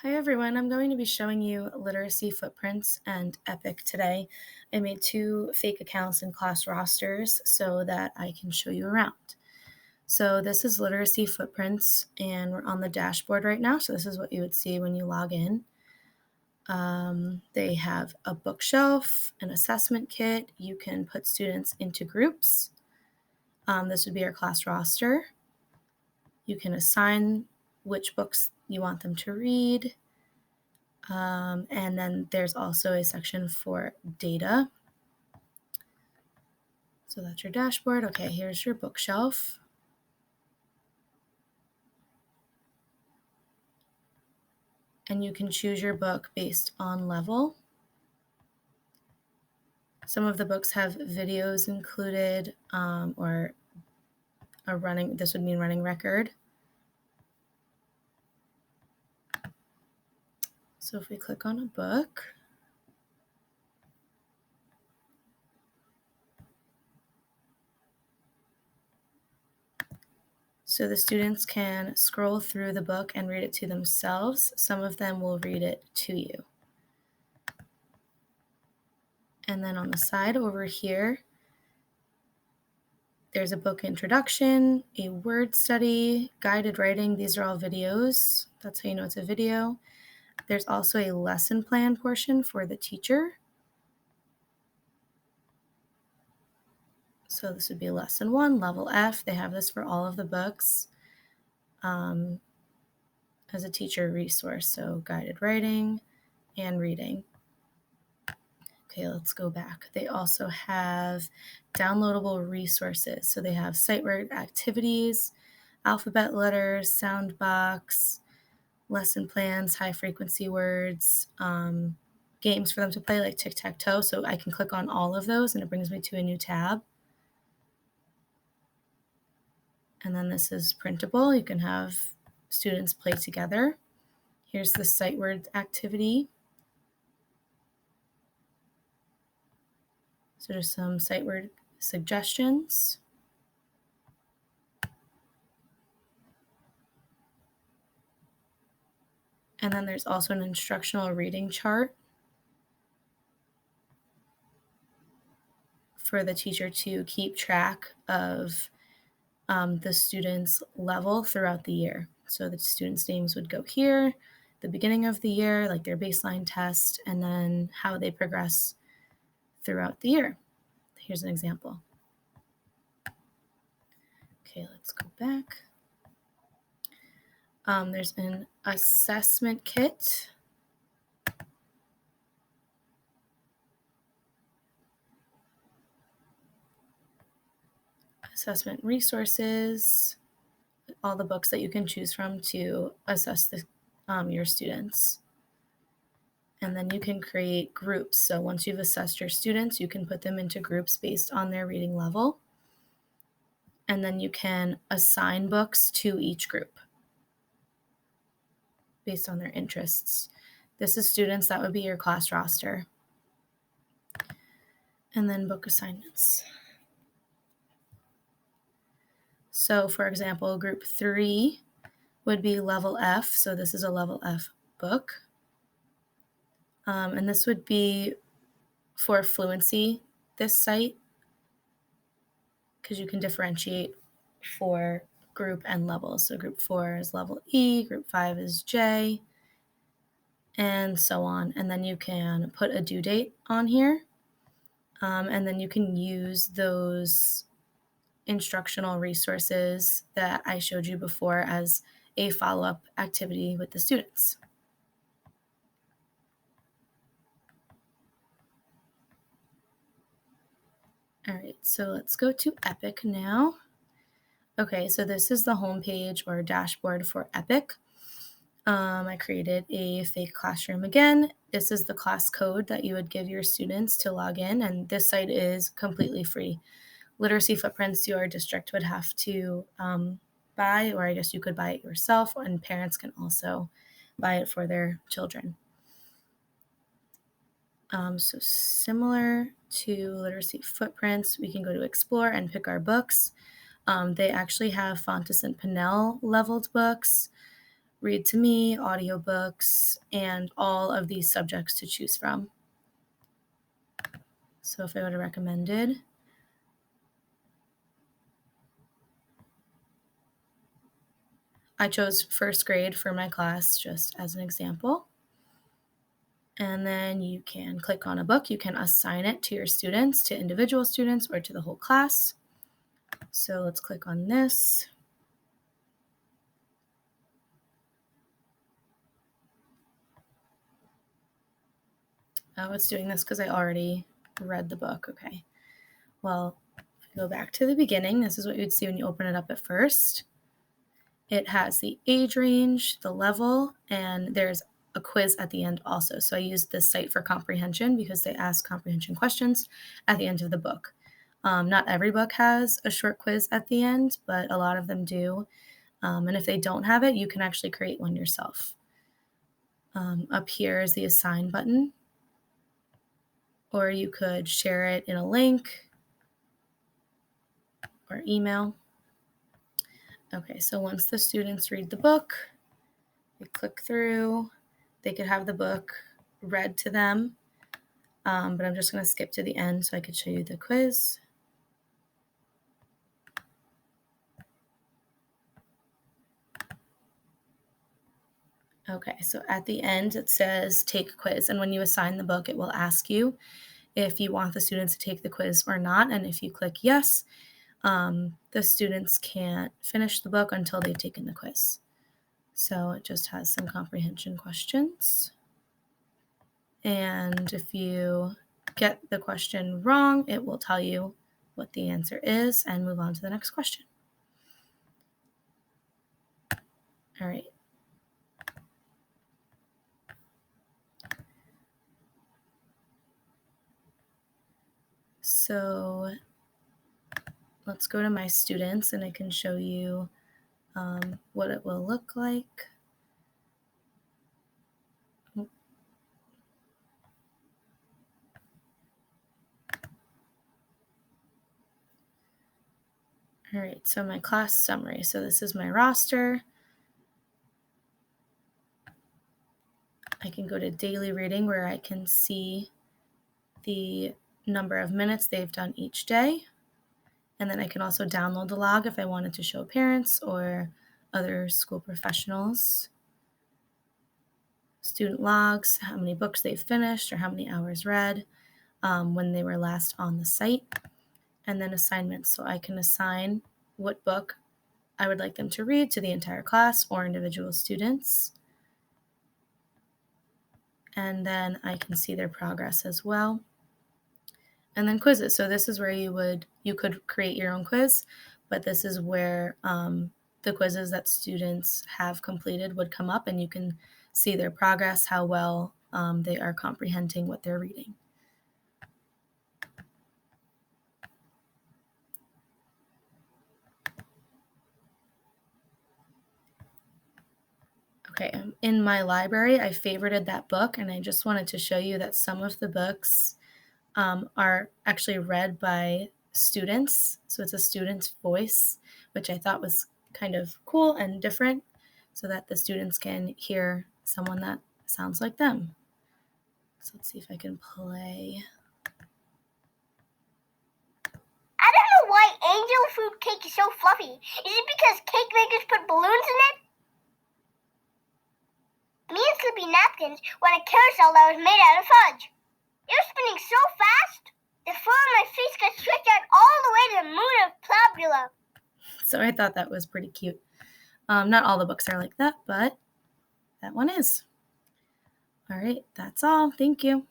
Hi everyone, I'm going to be showing you literacy footprints and Epic today. I made two fake accounts and class rosters so that I can show you around. So this is literacy footprints and we're on the dashboard right now. So this is what you would see when you log in. They have a bookshelf, an assessment kit. You can put students into groups. This would be our class roster. You can assign which books you want them to read. And then there's also a section for data. So that's your dashboard. Okay, here's your bookshelf. And you can choose your book based on level. Some of the books have videos included or this would mean running record. So if we click on a book, so the students can scroll through the book and read it to themselves. Some of them will read it to you. And then on the side over here, there's a book introduction, a word study, guided writing. These are all videos. That's how you know it's a video. There's also a lesson plan portion for the teacher. So this would be lesson 1, level F. They have this for all of the books as a teacher resource. So guided writing and reading. Okay, let's go back. They also have downloadable resources. So they have sight word activities, alphabet letters, sound box, lesson plans, high frequency words, games for them to play like tic-tac-toe. So I can click on all of those and it brings me to a new tab. And then this is printable. You can have students play together. Here's the sight word activity. So there's some sight word suggestions. And then there's also an instructional reading chart for the teacher to keep track of the student's level throughout the year. So the students' names would go here, the beginning of the year, like their baseline test, and then how they progress throughout the year. Here's an example. Okay, let's go back. There's an assessment kit. Assessment resources, all the books that you can choose from to assess your students. And then you can create groups. So once you've assessed your students, you can put them into groups based on their reading level. And then you can assign books to each group based on their interests. This is students, that would be your class roster. And then book assignments. So for example, group 3 would be level F. So this is a level F book. And this would be for fluency, this site, because you can differentiate for group and levels. So group 4 is level E, group 5 is J, and so on. And then you can put a due date on here. And then you can use those instructional resources that I showed you before as a follow-up activity with the students. All right, so let's go to Epic now. Okay, so this is the homepage or dashboard for Epic. I created a fake classroom again. This is the class code that you would give your students to log in, and this site is completely free. Literacy Footprints, your district would have to buy, or I guess you could buy it yourself, and parents can also buy it for their children. So similar to Literacy Footprints, we can go to Explore and pick our books. They actually have Fountas and Pinnell leveled books, Read to Me, audiobooks, and all of these subjects to choose from. So if I go to recommended, I chose first grade for my class just as an example. And then you can click on a book. You can assign it to your students, to individual students, or to the whole class. So let's click on this. Oh, it's doing this because I already read the book. Okay. Well, if we go back to the beginning, this is what you'd see when you open it up at first. It has the age range, the level, and there's a quiz at the end also. So I used this site for comprehension because they ask comprehension questions at the end of the book. Not every book has a short quiz at the end, but a lot of them do. And if they don't have it, you can actually create one yourself. Up here is the assign button, or you could share it in a link or email. Okay, so once the students read the book, they click through, they could have the book read to them, but I'm just going to skip to the end so I could show you the quiz. Okay, so at the end it says take quiz, and when you assign the book, it will ask you if you want the students to take the quiz or not, and if you click yes, the students can't finish the book until they've taken the quiz. So it just has some comprehension questions. And if you get the question wrong, it will tell you what the answer is and move on to the next question. All right. So let's go to my students and I can show you what it will look like. All right, so my class summary. So this is my roster. I can go to daily reading where I can see the number of minutes they've done each day. And then I can also download the log if I wanted to show parents or other school professionals. Student logs, how many books they've finished or how many hours read, when they were last on the site. And then assignments. So I can assign what book I would like them to read to the entire class or individual students. And then I can see their progress as well. And then quizzes. So this is where you could create your own quiz, but this is where the quizzes that students have completed would come up, and you can see their progress, how well they are comprehending what they're reading. Okay, in my library, I favorited that book, and I just wanted to show you that some of the books are actually read by students. So it's a student's voice, which I thought was kind of cool and different so that the students can hear someone that sounds like them. So let's see if I can play. I don't know why angel food cake is so fluffy. Is it because cake makers put balloons in it? Me and Slippy napkins won a carousel that was made out of fudge. It was spinning so fast, the fur on my face got stretched out all the way to the moon of Plabula. So I thought that was pretty cute. Not all the books are like that, but that one is. All right, that's all. Thank you.